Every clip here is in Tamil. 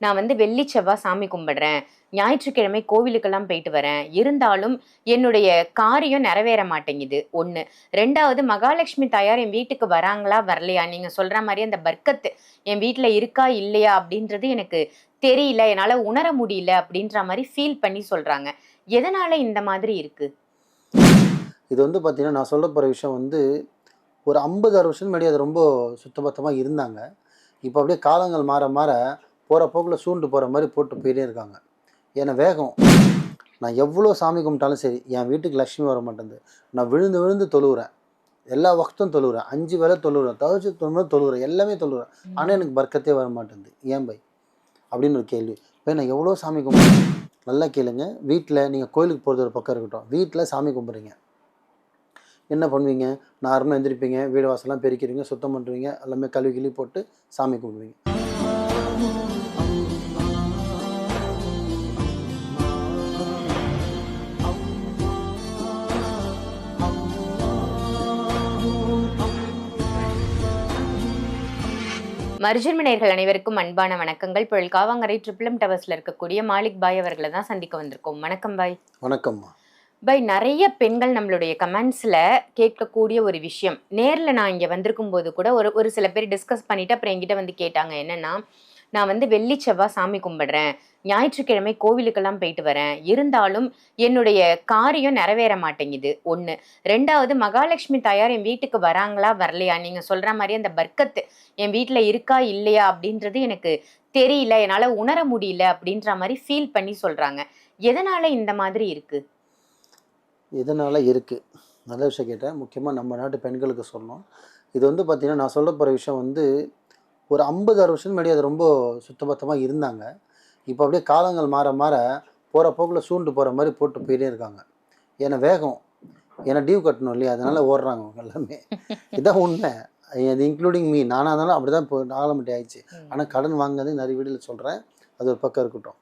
நான் வந்து வெள்ளி செவ்வாய் சாமி கும்பிடுறேன், ஞாயிற்றுக்கிழமை கோவிலுக்கெல்லாம் போயிட்டு வரேன். இருந்தாலும் என்னுடைய காரியம் நிறைவேற மாட்டேங்குது 1. 2வது மகாலட்சுமி தாயார் என் வீட்டுக்கு வராங்களா, வரலையா? நீங்க சொல்ற மாரி அந்த பர்க்கத்து என் வீட்ல இருக்கா, இல்லையா? அப்படின்றது எனக்கு தெரியல. என்னால உணர முடியல அப்படின்ற மாரி ஃபீல் பண்ணி சொல்றாங்க. எதனால இந்த மாதிரி இருக்கு? இது வந்து பார்த்தீங்கன்னா, நான் சொல்ல போற விஷயம் வந்து ஒரு 50, 60 வருஷத்துக்கு முன்னாடி அது ரொம்ப சுத்தபத்தமா இருந்தாங்க. இப்போ அப்படியே காலங்கள் மாற மாற போற போக்குல சூழ்ண்டு போற மாரி போட்டு போயிட்டே இருக்காங்க. ஏன்னா வேகம். நான் எவ்வளோ சாமி கும்பிட்டாலும் சரி, என் வீட்டுக்கு லட்சுமி வர மாட்டேன்து. நான் விழுந்து விழுந்து தொழுவுறேன். எல்லா வக்த்தும் தொழுவுறேன். 5 வேள தொழுவுறேன். தஹஜ்ஜுத் தொழுவுறேன், தொழுவுறேன். எல்லாமே தொழுவுறேன். ஆனா எனக்கு பர்க்கத்தே வர மாட்டேன்து. ஏன் பை? அப்படின்னு ஒரு கேள்வி. பை நான் எவ்வளோ சாமி கும்பிட்றேன். நல்லா கேளுங்க. வீட்ல நீங்க கோயிலுக்கு போறது ஒரு பக்கம் இருக்கட்டும். வீட்ல சாமி கும்பிட்றீங்க. என்ன பண்ணுவீங்க? நார்மலா எந்திரிப்பீங்க, வீடு வாசல்லாம் பெருக்கிறீங்க, சுத்தம் பண்ணுவீங்க, எல்லாமே கழுவி கிழுவி போட்டு சாமி கும்பிடுவீங்க. மருஜன்ம நேயர்கள் அனைவருக்கும் அன்பான வணக்கங்கள். இப்போ காவாங்கரை ட்ரிபிள் எம் டவர்ஸ்ல இருக்கக்கூடிய மாலிக் பாய் அவர்களை தான் சந்திக்க வந்திருக்கோம். வணக்கம் பாய். வணக்கம்மா. பாய், நிறைய பெண்கள் நம்மளுடைய கமெண்ட்ஸ்ல கேட்கக்கூடிய ஒரு விஷயம். நேர்ல நான் இங்க வந்திருக்கும் போது கூட ஒரு ஒரு சில பேர் டிஸ்கஸ் பண்ணிட்டு அப்புறம் என்கிட்ட வந்து கேட்டாங்க. என்னன்னா, நான் வந்து வெள்ளி செவ்வாய் சாமி கும்பிடுறேன், ஞாயிற்றுக்கிழமை கோவிலுக்கெல்லாம் போயிட்டு வரேன். இருந்தாலும் என்னுடைய காரியம் நிறைவேற மாட்டேங்குது 1. 2வது மகாலட்சுமி தாயார் என் வீட்டுக்கு வராங்களா, வரலையா? நீங்க சொல்ற மாரி அந்த பர்க்கத்து என் வீட்ல இருக்கா, இல்லையா? அப்படின்றது எனக்கு தெரியல. என்னால உணர முடியல அப்படின்ற மாரி ஃபீல் பண்ணி சொல்றாங்க. எதனால இந்த மாதிரி இருக்கு? இதனால இருக்கு. நல்ல விஷயம் கேட்டேன். முக்கியமா நம்ம நாட்டு பெண்களுக்கு சொல்லணும். இது வந்து பார்த்தீங்கன்னா, நான் சொல்லப் போற விஷயம் வந்து ஒரு 50, 60 வருஷத்துக்கு முன்னாடி அது ரொம்ப சுத்தபத்தமா இருந்தாங்க. இப்போ அப்படியே காலங்கள் மாற மாற போற போக்குல சூழ்ண்டு போற மாரி போட்டு போயிட்டே இருக்காங்க. ஏன்னா வேகம். ஏன்னா டியூ கட்டணும் இல்லையா? அதனால ஓடுறாங்க அவங்க எல்லாமே. இதான் உண்மை. அது இன்க்ளூடிங் மீ. நானா இருந்தாலும் அப்படிதான் இப்போ காலமட்டி ஆயிடுச்சு. ஆனா கடன் வாங்குனது நிறைய வீடுல சொல்றேன். அது ஒரு பக்கம் இருக்கட்டும்.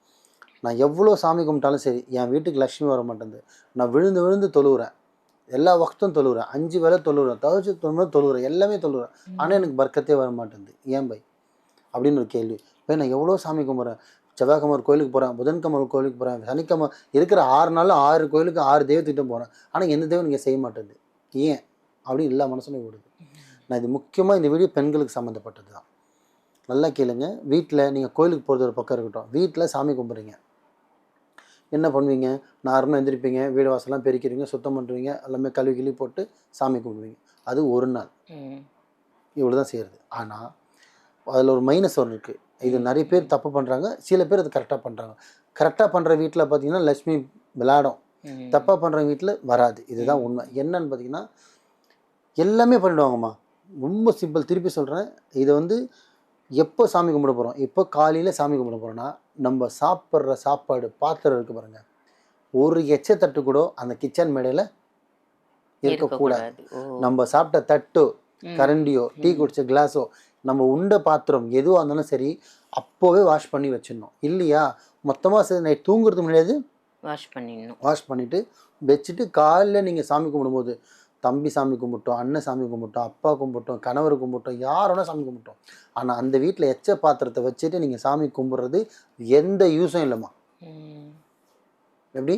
நான் எவ்வளோ சாமி கும்பிட்டாலும் சரி, என் வீட்டுக்கு லட்சுமி வர மாட்டேன்து. நான் விழுந்து விழுந்து தொழுவுறேன். எல்லா வக்த்தும் தொழுவுறேன். 5 வேள தொழுவுறேன். தஹஜ்ஜுத் தொழுவுறேன், தொழுவுறேன். எல்லாமே தொழுவுறேன். ஆனா எனக்கு பர்க்கத்தே வர மாட்டேன்து. ஏன் பை? அப்படின்னு ஒரு கேள்வி. பை நான் எவ்வளோ சாமி கும்பிட்றேன். செவ்வாய்க்கிழமை ஒரு கோயிலுக்கு போறேன். புதன்கிழமை ஒரு கோயிலுக்கு போறேன். சனிக்கிழமை இருக்கிற 6 நாள்ல 6 கோயிலுக்கு 6 தெய்வத்துக்கிட்ட போறேன். ஆனா எந்த தெய்வம் நீங்க செய்ய மாட்டேன்து. ஏன்? அப்படின்னு எல்லா மனசுலயும் ஓடுது. நான் இது முக்கியமா இந்த வீடியோ பெண்களுக்கு சம்மந்தப்பட்டது தான். நல்லா கேளுங்க. வீட்ல நீங்க கோயிலுக்கு போறது ஒரு பக்கம் இருக்கட்டும். வீட்ல சாமி கும்பிட்றீங்க. என்ன பண்ணுவீங்க? நார்மலா எந்திரிப்பீங்க, வீடு வாசல்லாம் பெருக்கிறீங்க, சுத்தம் பண்ணுவீங்க, எல்லாமே கழுவி கிழுவி போட்டு சாமி கும்பிடுவீங்க. அது ஒரு நாள். இவ்வளோதான் செய்றது. ஆனா, அதில ஒரு மைனஸ் ஒண்ணு இருக்கு. இது நிறைய பேர் தப்பு பண்றாங்க. சில பேர் அது கரெக்ட்டா பண்றாங்க. கரெக்ட்டா பண்ற வீட்ல பார்த்தீங்கன்னா, லட்சுமி விளையாடும். தப்பா பண்ற வீட்ல வராது. இதுதான் உண்மை. என்னன்னு பார்த்தீங்கன்னா, எல்லாமே பண்ணிடுவாங்கம்மா. ரொம்ப சிம்பிள். திருப்பி சொல்றேன். இத வந்து எப்போ சாமி கும்பிட போறோம்? எப்போ காலையில சாமி கும்பிட போறோம்னா, நம்ம சாப்பிடுற சாப்பாடு பாத்திரம் இருக்கு பாருங்க. ஒரு எச்ச தட்டு கூட அந்த கிச்சன் மேடையில இருக்கக்கூடாது. நம்ம சாப்பிட்ட தட்டோ, கரண்டியோ, டீ குடிச்ச கிளாஸோ, நம்ம உண்ட பாத்திரம் எதுவா இருந்தாலும் சரி, அப்போவே வாஷ் பண்ணி வச்சிடணும். இல்லையா, மொத்தமா நைட் தூங்குறதுக்கு முன்னாடி வாஷ் பண்ணிட்டு வச்சுட்டு காலைல நீங்க சாமி கும்பிடும்போது, தம்பி சாமி கும்பிட்டோம், அண்ணன் சாமி கும்பிட்டோம், அப்பா கும்பிட்டோம், கணவர் கும்பிட்டோம், யார் வேணா சாமி கும்பிட்டோம். ஆனா அந்த வீட்ல எச்ச பாத்திரத்தை வச்சுட்டு நீங்க சாமி கும்பிடுறது எந்த யூஸும் இல்லைம்மா. எப்படி?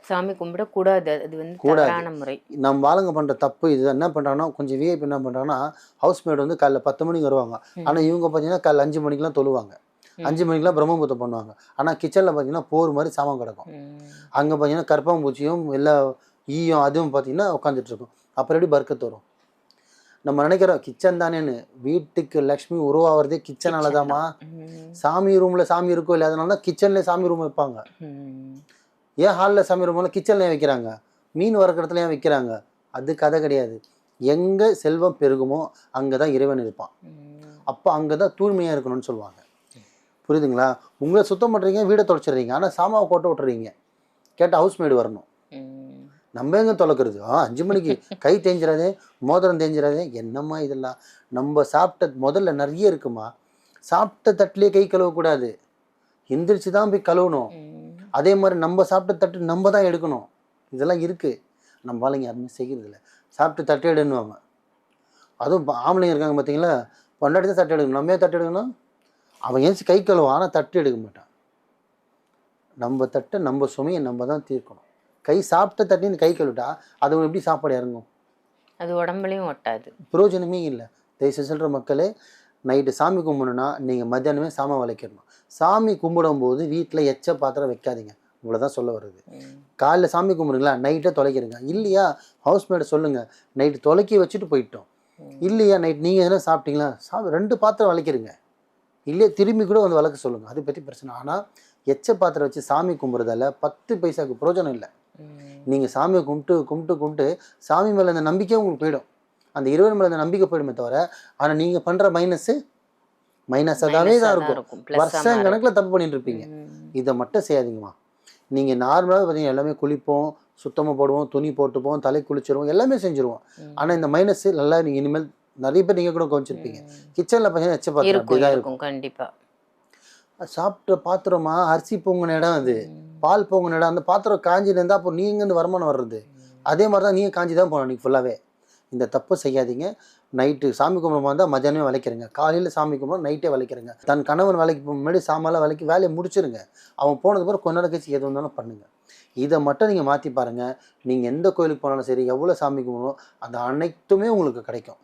சாமி கும்பிடக்கூடாது. அது வந்து தவறான முறை. நம்ம ஆளுங்க பண்ற தப்பு இது. என்ன பண்றாங்கன்னா, கொஞ்சம் விஐபி என்ன பண்றாங்கன்னா, ஹவுஸ் மேட் வந்து காலைல 10 மணிக்கு வருவாங்க. ஆனா இவங்க பார்த்தீங்கன்னா காலைல 5 மணிக்கெல்லாம் தொழுவாங்க. 5 மணிக்கெல்லாம் பிரம்மமுகூர்த்தம் பண்ணுவாங்க. ஆனா கிச்சன்ல பார்த்தீங்கன்னா போர் மாதிரி சாமான் கிடக்கும். அங்க பார்த்தீங்கன்னா கரப்பான்பூச்சியும் எல்லா ஈயும் அதுவும் பார்த்தீங்கன்னா உட்காந்துட்டு இருக்கும். அப்புறம் எப்படி பர்க்கத் வரும்? நம்ம நினைக்கிறோம் கிச்சன் தானேன்னு. வீட்டுக்கு லக்ஷ்மி உருவாகிறதே கிச்சனால தான்மா. சாமி ரூம்ல சாமி இருக்கோ இல்லையா, அதனால தான் கிச்சன்ல சாமி ரூம் வைப்பாங்க. ஏன் ஹாலில் சாமி ரூம்ல கிச்சன்ல ஏன் வைக்கிறாங்க? மீன் வறுக்கிற இடத்துல ஏன் வைக்கிறாங்க? அது கதை கிடையாது. எங்க செல்வம் பெருகுமோ அங்கதான் இறைவன் இருப்பான். அப்போ அங்கதான் தூய்மையா இருக்கணும்னு சொல்லுவாங்க. புரியுதுங்களா? உங்களை சுத்தம் பண்றீங்க, வீடை தொடச்சிடுறீங்க, ஆனா சாமாவை கோட்டை விட்டுறீங்க. கேட்ட ஹவுஸ் மேடு வரணும். நம்ம எங்க தொலைக்கிறது? 5 மணிக்கு கை தேஞ்சிடாதே, மோதிரம் தேஞ்சிடாதே. என்னம்மா இதெல்லாம்? நம்ம சாப்பிட்ட முதல்ல நிறைய இருக்குமா. சாப்பிட்ட தட்டிலே கை கழுவக்கூடாது. எந்திரிச்சு தான் போய் கழுவணும். அதே மாதிரி நம்ம சாப்பிட்ட தட்டு நம்ம தான் எடுக்கணும். இதெல்லாம் இருக்கு. நம்ம ஆளுங்க யாருமே செய்கிறது இல்லை. சாப்பிட்டு தட்டு எடுன்னுவாங்க. அதுவும் ஆம்பளைங்க இருக்காங்க பார்த்தீங்களா, பொண்டாட்டி தான் தட்டு எடுக்கணும். நம்ம ஏன் தட்டு எடுக்கணும்? அவன் ஏஞ்சி கை கழுவான், ஆனால் தட்டு எடுக்க மாட்டான். நம்ம தட்டை நம்ம சுமையை நம்ம தான் தீர்க்கணும். கை சாப்பிட்ட தட்டின்னு கை கழுவிட்டா அது எப்படி சாப்பாடு இறங்கும்? அது உடம்புலையும் ஒட்டாது, பிரயோஜனமே இல்லை. தயவுசெய்து சொல்கிற மக்களே, நைட்டு சாமி கும்பிடணுன்னா நீங்கள் மத்தியானமே சாமான் விளக்கிடணும். சாமி கும்பிடும்போது வீட்டில் எச்ச பாத்திரம் வைக்காதீங்க. இவ்வளோதான் சொல்ல வருது. காலைல சாமி கும்பிடுங்களா, நைட்டே தொலைக்கிறீங்க. இல்லையா ஹவுஸ்மேட்டை சொல்லுங்கள், நைட்டு தொலைக்கி வச்சுட்டு போயிட்டோம். இல்லையா நைட் நீங்கள் எதனா சாப்பிட்டீங்களா, 2 பாத்திரம் விளக்கிடுங்க. இல்லையா திரும்பி கூட வந்து வளர்க்க சொல்லுங்கள், அதை பற்றி பிரச்சனை. ஆனால் எச்ச பாத்திரம் வச்சு சாமி கும்பிட்றதால 10 பைசாவுக்கு பிரயோஜனம் இல்லை. நீங்கள் சாமியை கும்பிட்டு சாமி மேலே அந்த நம்பிக்கையே உங்களுக்கு போயிடும். அந்த இறைவன் மேலே அந்த நம்பிக்கை போயிடுமே தவிர, ஆனால் நீங்கள் பண்ணுற மைனஸாக தான் இருக்கும். வருஷம் கணக்கில் தப்பு பண்ணிட்டு இருப்பீங்க. இதை மட்டும் செய்யாதீங்கம்மா. நீங்கள் நார்மலாக பார்த்தீங்கன்னா எல்லாமே குளிப்போம், சுத்தமாக போடுவோம், துணி போட்டுப்போம், தலை குளிச்சிருவோம், எல்லாமே செஞ்சுருவோம். ஆனால் இந்த மைனஸ் நல்லா நீங்கள் இனிமேல் நிறைய பேர் நீங்கள் கூட கவனிச்சிருப்பீங்க. கிச்சனில் பார்த்தீங்கன்னா எச்ச பாத்திரம் அப்படி தான் இருக்கும். கண்டிப்பாக சாப்பிட்ட பாத்திரமா, அரிசி பொங்குன இடம், அது பால் பொங்குன இடம், அந்த பாத்திரம் காஞ்சில இருந்தால் அப்போ நீங்கேருந்து வருமானம் வர்றது. அதே மாதிரி தான் நீங்கள் காஞ்சி தான் போகணும் நீங்கள் ஃபுல்லாகவே. இந்த தப்பு செய்யாதீங்க. நைட்டு சாமி கும்பிடுமா இருந்தால் மத்தியானமே விளக்கிறங்க, காலையில் சாமி கும்பிடும் நைட்டே விளக்கிறங்க. தன் கணவன் வேலைக்கு முன்னாடி சாமான்லாம் விலைக்கு வேலையை முடிச்சிருங்க. அவன் போனது பிறகு கொஞ்ச நேரம் கழிச்சு எது வந்தாலும் பண்ணுங்கள். இதை மட்டும் நீங்கள் மாற்றி பாருங்கள். நீங்கள் எந்த கோயிலுக்கு போனாலும் சரி, எவ்வளோ சாமி கும்பிடணும், அந்த அனைத்துமே உங்களுக்கு கிடைக்கும்.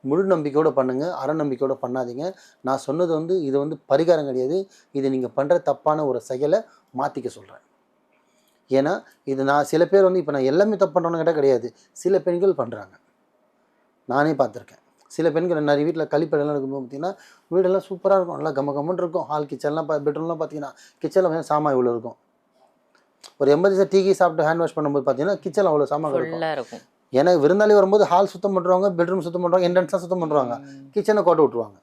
முழு நம்பிக்கையோடு பண்ணுங்கள், அறநம்பிக்கையோடு பண்ணாதீங்க. நான் சொன்னது இது பரிகாரம் கிடையாது. இது நீங்கள் பண்ணுற தப்பான ஒரு செயலை மாற்றிக்க சொல்கிறேன். ஏன்னா இது நான் சில பேர் இப்போ நான் எல்லாமே தப்பு பண்ணுறோன்னு கேட்டால் கிடையாது. சில பெண்கள் பண்ணுறாங்க, நானே பார்த்துருக்கேன். சில பெண்கள் நிறைய வீட்டில் கழிப்பறையெல்லாம் இருக்கும்போது பார்த்தீங்கன்னா வீடெல்லாம் சூப்பராக இருக்கும், நல்லா கம்மன்னு இருக்கும். ஹால் கிச்சன்லாம் பெட்ரூம்லாம் பார்த்தீங்கன்னா கிச்சனில் பார்த்தீங்கன்னா சாமான் இவ்வளோ இருக்கும். ஒரு எமர்ஜென்சி டீ சாப்பிட்டு ஹேண்ட் வாஷ் பண்ணும்போது பார்த்தீங்கன்னா கிச்சனில் அவ்வளோ சாமான் இருக்கும். ஏன்னா விருந்தாளி வரும்போது ஹால் சுத்தம் பண்ணுறாங்க, பெட்ரூம் சுத்தம் பண்ணுறாங்க, என்ட்ரன்ஸ்லாம் சுத்தம் பண்ணுறாங்க, கிச்சனை கோட்டை விட்டுருவாங்க.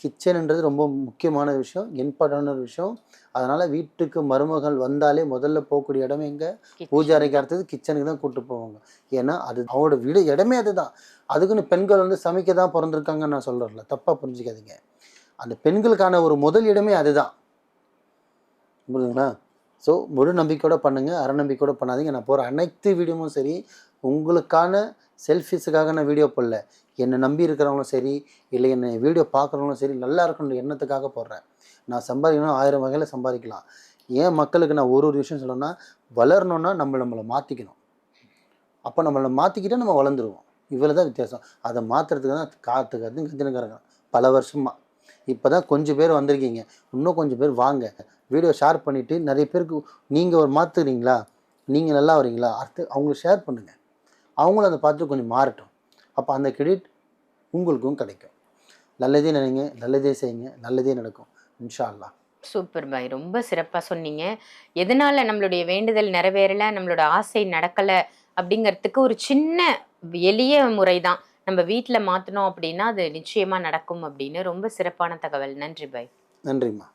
கிச்சன்ன்றது ரொம்ப முக்கியமான விஷயம், இம்பார்ட்டன்டான விஷயம். அதனால் வீட்டுக்கு மருமகள் வந்தாலே முதல்ல போகக்கூடிய இடம் எங்கே? பூஜை அறைக்கு அடுத்தது கிச்சனுக்கு தான் கூப்பிட்டு போவாங்க. ஏன்னா அது அவங்களோட வீடு இடமே அதுதான். அதுக்குன்னு பெண்கள் சமைக்க தான் பிறந்திருக்காங்கன்னு நான் சொல்கிறேன்ல, தப்பாக புரிஞ்சுக்காதீங்க. அந்த பெண்களுக்கான ஒரு முதல் இடமே அதுதான். புரியுதுங்களா? ஸோ முழு நம்பிக்கையோடு பண்ணுங்கள், அறநம்பிக்கையோடு பண்ணாதீங்க. நான் போகிற அனைத்து வீடியோவும் சரி, உங்களுக்கான செல்ஃபிஸுக்காக நான் வீடியோ போடல. என்னை நம்பி இருக்கிறவங்களும் சரி, இல்லை என்னை வீடியோ பார்க்குறவங்களும் சரி, நல்லா இருக்கணுன்ற எண்ணத்துக்காக போடுறேன். நான் சம்பாதிக்கணும் 1000 வகையில் சம்பாதிக்கலாம். ஏன் மக்களுக்கு நான் ஒரு விஷயம் சொல்லணும்னா, வளரணுன்னா நம்மளை மாற்றிக்கணும். அப்போ நம்மளை மாற்றிக்கிட்டால் நம்ம வளர்ந்துருவோம். இவ்வளோ தான் வித்தியாசம். அதை மாற்றுறதுக்கு தான் கத்தினுக்காரங்க பல வருஷமாக. இப்போ தான் கொஞ்சம் பேர் வந்திருக்கீங்க, இன்னும் கொஞ்சம் பேர் வாங்க. வீடியோ ஷேர் பண்ணிவிட்டு நிறைய பேருக்கு நீங்கள் ஒரு மாற்றுறீங்களா, நீங்கள் நல்லா வரீங்களா, அடுத்து அவங்களுக்கு ஷேர் பண்ணுங்கள். அவங்களும் அதை பார்த்து கொஞ்சம் மாறட்டும். அப்போ அந்த கிரெடிட் உங்களுக்கும் கிடைக்கும். நல்லதே நினைங்க, நல்லதே செய்யுங்க, நல்லதே நடக்கும். இன்ஷா அல்லாஹ். சூப்பர் பாய், ரொம்ப சிறப்பாக சொன்னீங்க. எதனால நம்மளுடைய வேண்டுதல் நிறைவேறலை, நம்மளோட ஆசை நடக்கலை அப்படிங்கிறதுக்கு ஒரு சின்ன எளிய முறை தான். நம்ம வீட்டில் மாற்றினோம் அப்படின்னா அது நிச்சயமாக நடக்கும் அப்படின்னு ரொம்ப சிறப்பான தகவல். நன்றி பாய். நன்றிம்மா.